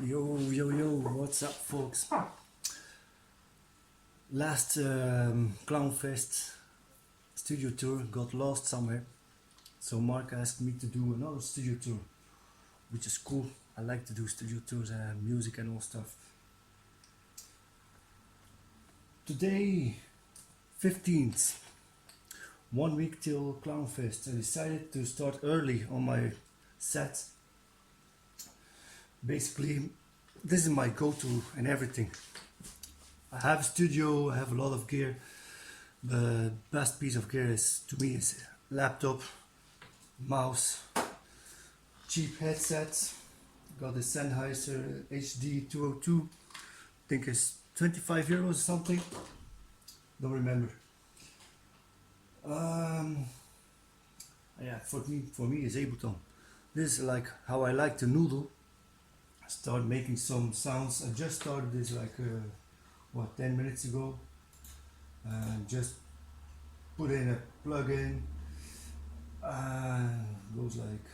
Yo, yo, yo, what's up, folks? Last CLOWNFEST studio tour got lost somewhere, so Mark asked me to do another studio tour, which is cool. I like to do studio tours and music and all stuff. Today, 15th, 1 week till CLOWNFEST. I decided to start early on my set. Basically, this is my go-to and everything. I have a studio, I have a lot of gear. The best piece of gear is, to me, is laptop, mouse, cheap headset. Got a Sennheiser HD 202. I think it's 25 euros or something. Don't remember. Yeah, for me it's Ableton. This is like how I like to noodle. Start making some sounds. I just started this like 10 minutes ago. Just put in a plugin. Goes like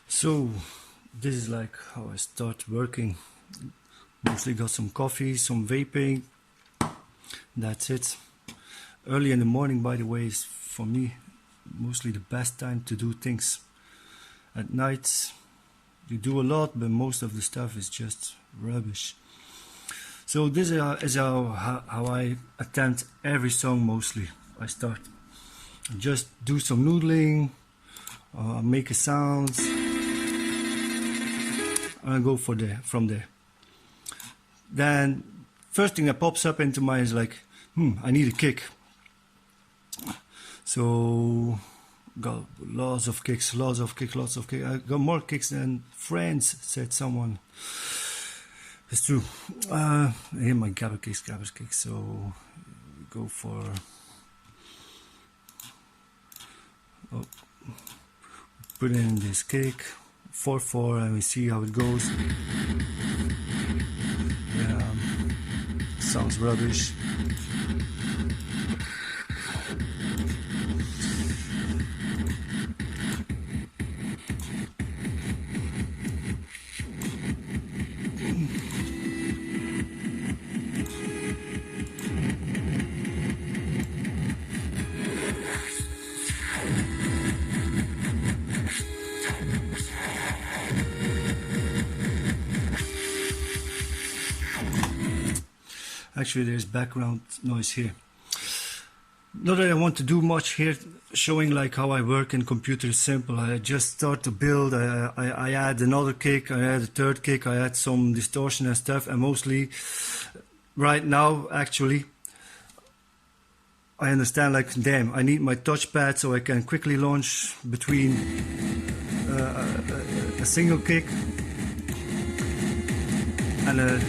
so. This is like how I start working. Mostly got some coffee, some vaping. That's it. Early in the morning, by the way, is for me mostly the best time to do things. At night you do a lot, but most of the stuff is just rubbish. So this is how I attempt every song. Mostly I start just do some noodling, make a sound, and I go from there. Then first thing that pops up into mind is like, I need a kick. So got lots of kicks. I got more kicks than friends, said someone. It's true. Here my garbage kicks. So we go for put in this kick 4/4 and we see how it goes. Yeah, sounds rubbish. Actually, there's background noise here. Not that I want to do much here, showing like how I work in computer is simple. I just start to build. I add another kick, I add a third kick, I add some distortion and stuff. And mostly, right now, actually, I understand like, damn, I need my touchpad so I can quickly launch between a single kick and a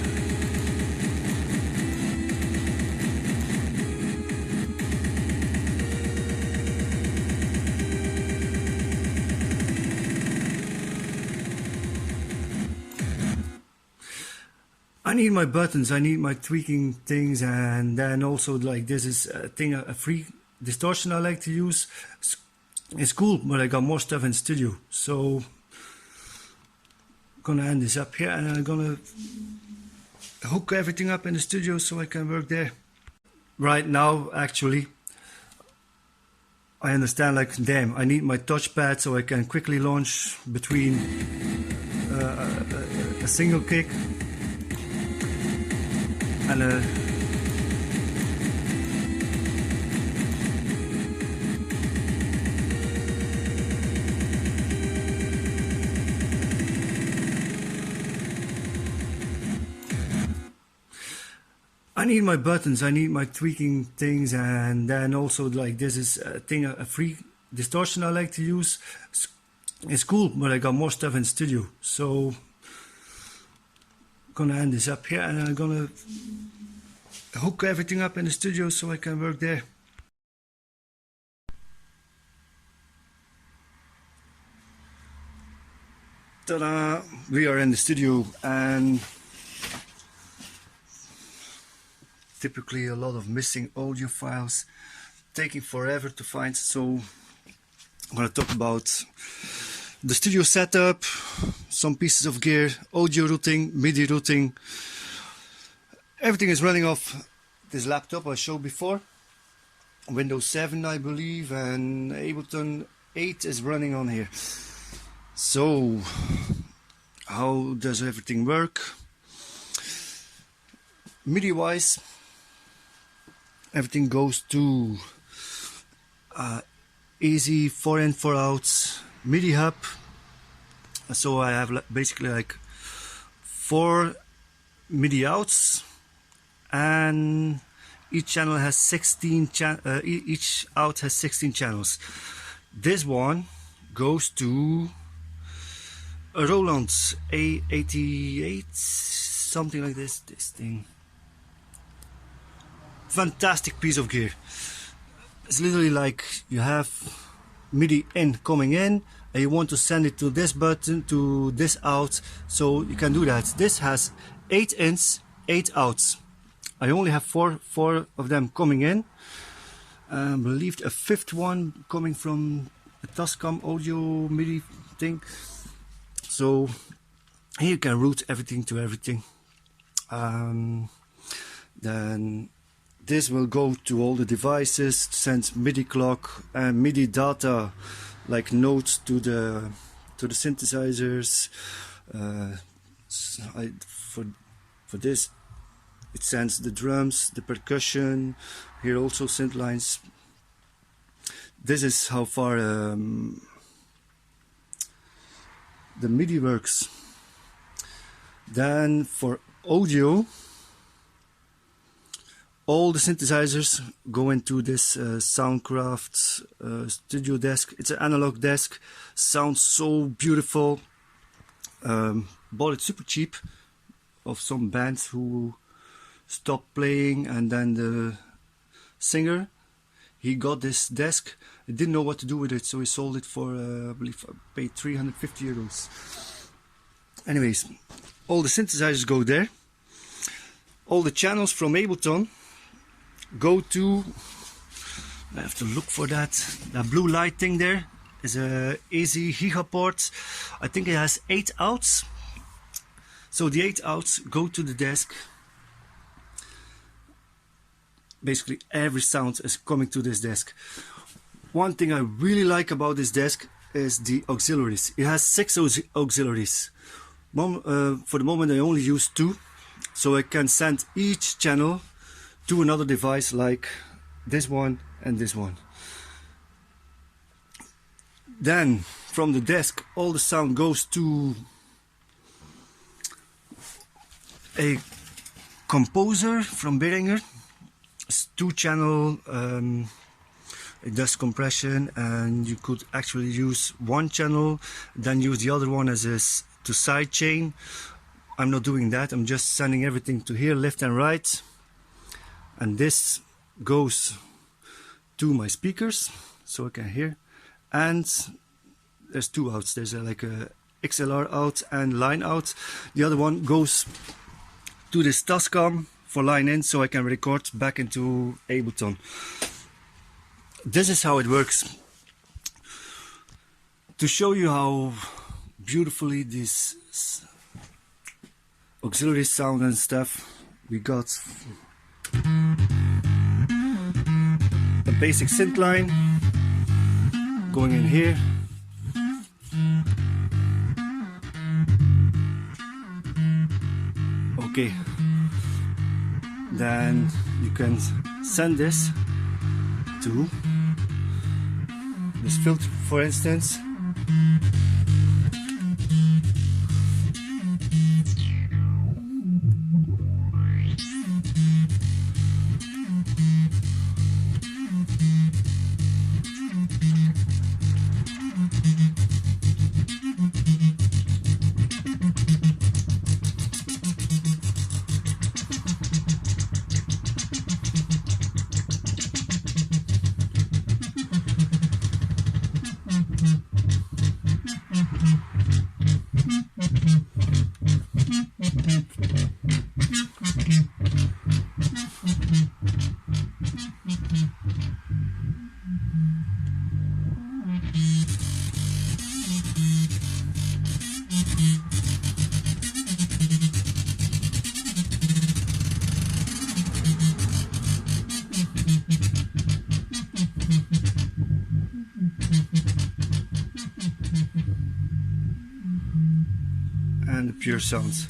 I need my buttons, I need my tweaking things, and then also like this is a thing, a free distortion I like to use. It's cool, but I got more stuff in the studio. So I'm gonna end this up here and I'm gonna hook everything up in the studio so I can work there. Right now, actually, I understand like, damn, I need my touchpad so I can quickly launch between a single kick and I need my buttons, I need my tweaking things, and then also like this is a thing, a free distortion I like to use. It's cool, but I got more stuff in the studio, so I'm gonna end this up here and I'm gonna hook everything up in the studio so I can work there. Ta-da! We are in the studio, and typically a lot of missing audio files, taking forever to find, so I'm going to talk about the studio setup, some pieces of gear, audio routing, MIDI routing. Everything is running off this laptop I showed before, Windows 7 I believe, and Ableton 8 is running on here. So how does everything work? MIDI wise, everything goes to easy 4-in 4-out MIDI hub. So I have basically like 4 MIDI outs, and each channel has 16 each out has 16 channels. This one goes to a Roland A88, something like this thing. Fantastic piece of gear. It's literally like you have MIDI in coming in and you want to send it to this button, to this out, so you can do that. This has 8 ins, 8 outs. I only have four of them coming in. I believe a 5th one coming from a Tascam audio MIDI thing. So here you can route everything to everything. Then this will go to all the devices, send MIDI clock and MIDI data like notes to the synthesizers. For this it sends the drums, the percussion, here also synth lines. This is how far the MIDI works. Then for audio, all the synthesizers go into this Soundcraft studio desk. It's an analog desk, sounds so beautiful. Bought it super cheap of some bands who stopped playing, and then the singer, he got this desk, he didn't know what to do with it, so he sold it for I believe I paid 350 euros. Anyways, all the synthesizers go there. All the channels from Ableton go to, I have to look for that blue light thing there is a easy gigaport. I think it has 8 outs, so the 8 outs go to the desk. Basically every sound is coming to this desk. One thing I really like about this desk is the auxiliaries. It has 6 auxiliaries. For the moment I only use 2, so I can send each channel to another device like this one and this one. Then from the desk all the sound goes to a composer from Behringer. It's 2-channel, it does compression, and you could actually use one channel, then use the other one as to sidechain. I'm not doing that, I'm just sending everything to here, left and right. And this goes to my speakers, so I can hear. And there's 2 outs, there's like a XLR out and line out. The other one goes to this Tascam for line in, so I can record back into Ableton. This is how it works. To show you how beautifully this auxiliary sound and stuff, we got a basic synth line going in here. Okay. Then you can send this to this filter, for instance. pure sounds.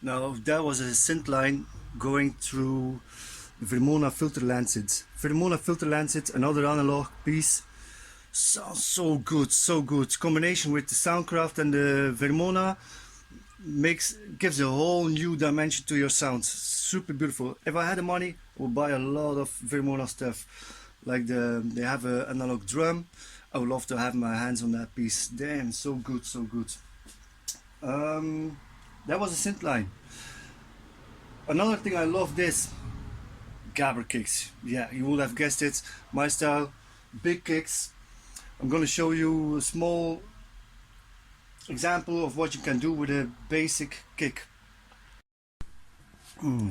Now that was a synth line going through the Vermona filter lancet. Vermona filter lancet, another analog piece. Sounds so good, so good. Combination with the Soundcraft and the Vermona gives a whole new dimension to your sounds. Super beautiful. If I had the money, I would buy a lot of Vermona stuff. Like they have an analog drum. I would love to have my hands on that piece. Damn, so good, so good. That was a synth line. Another thing I love this gabber kicks. Yeah, you would have guessed it. My style, big kicks. I'm going to show you a small example of what you can do with a basic kick.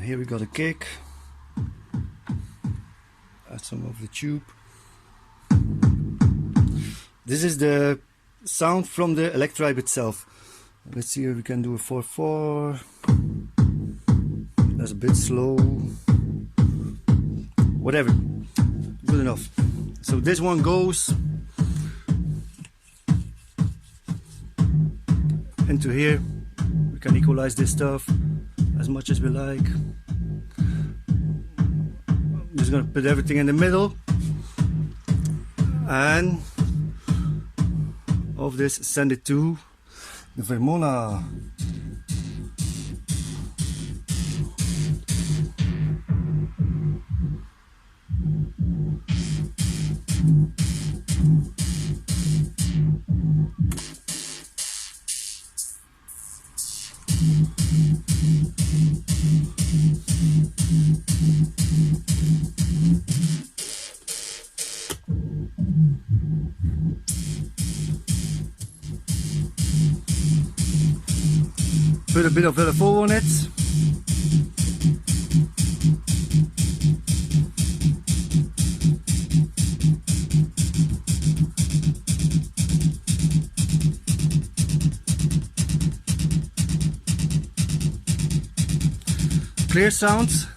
Here we got a kick. Add some of the tube. This is the sound from the Electribe itself. Let's see if we can do a 4/4. That's a bit slow. Whatever, good enough. So this one goes into here. We can equalize this stuff as much as we like. I'm just gonna put everything in the middle, and of this send it to the Vermona. Put a bit of LFO on it. Clear sounds.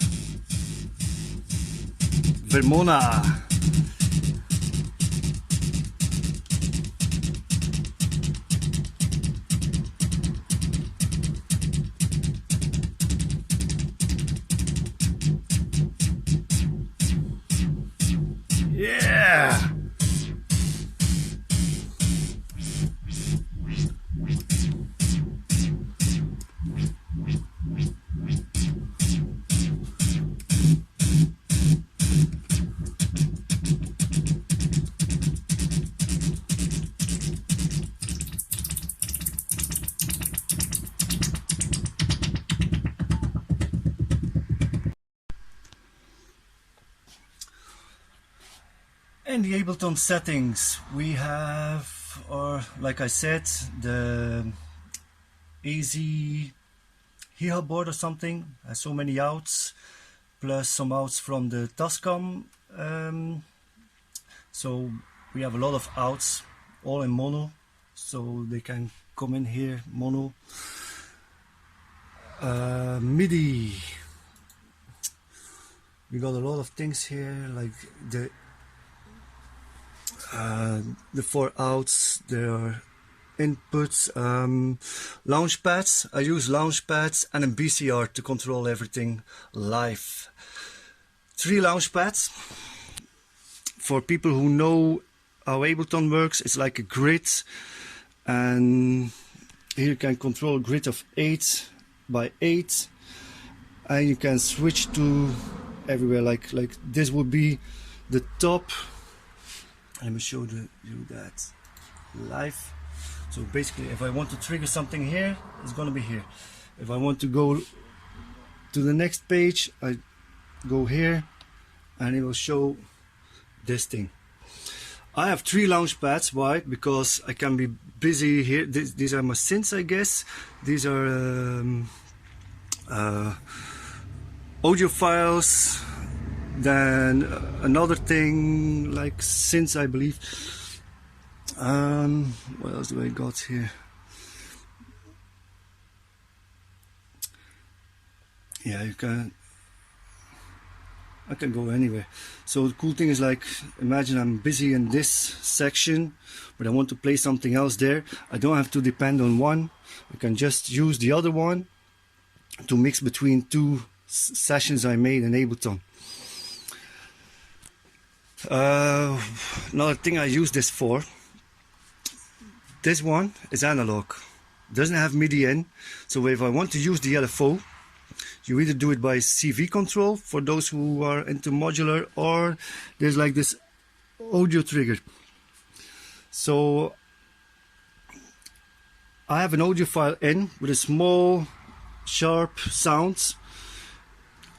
Vermona. Yeah! In the Ableton settings we have, or like I said, the AZ Hiha board or something, has so many outs, plus some outs from the Tascam. So we have a lot of outs, all in mono, so they can come in here mono. MIDI, we got a lot of things here, like the 4 outs, there are inputs, launch pads. I use launch pads and a BCR to control everything live. 3 launch pads. For people who know how Ableton works, it's like a grid, and here you can control a grid of 8 by 8, and you can switch to everywhere. Like this would be the top. Let me show you that live. So basically, if I want to trigger something here, it's gonna be here. If I want to go to the next page, I go here and it will show this thing. I have 3 launch pads. Why? Because I can be busy here. These are my synths, I guess. These are audio files. Then another thing like synths, I believe. What else do I got here? Yeah, you can. I can go anywhere. So the cool thing is, like, imagine I'm busy in this section, but I want to play something else there. I don't have to depend on one. I can just use the other one to mix between two sessions I made in Ableton. Another thing I use this for, this one is analog, doesn't have MIDI in, so if I want to use the LFO, you either do it by CV control for those who are into modular, or there's like this audio trigger. So I have an audio file in with a small sharp sounds.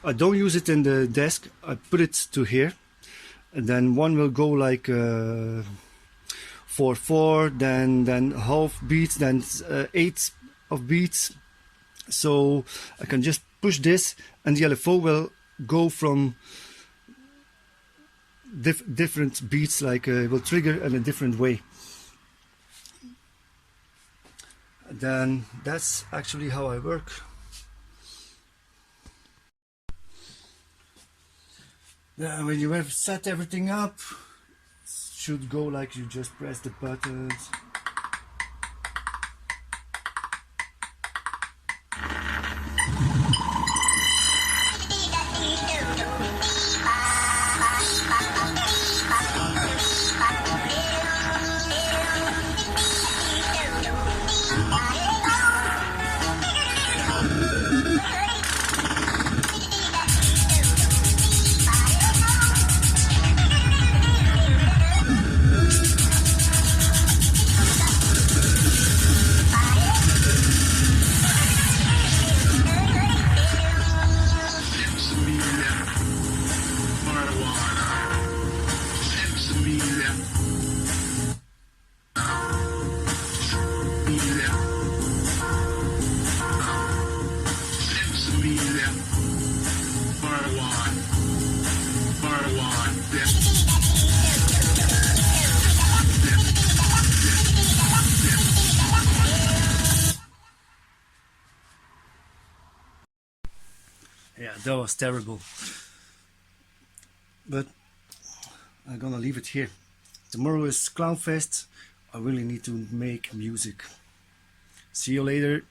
I don't use it in the desk, I put it to here, and then one will go like 4/4, then half beats, then 8 of beats. So I can just push this and the LFO will go from different beats, like it will trigger in a different way. Then that's actually how I work. Then when you have set everything up, it should go like you just press the buttons. Yeah, that was terrible. But I'm gonna leave it here. Tomorrow is CLOWNFEST. I really need to make music. See you later.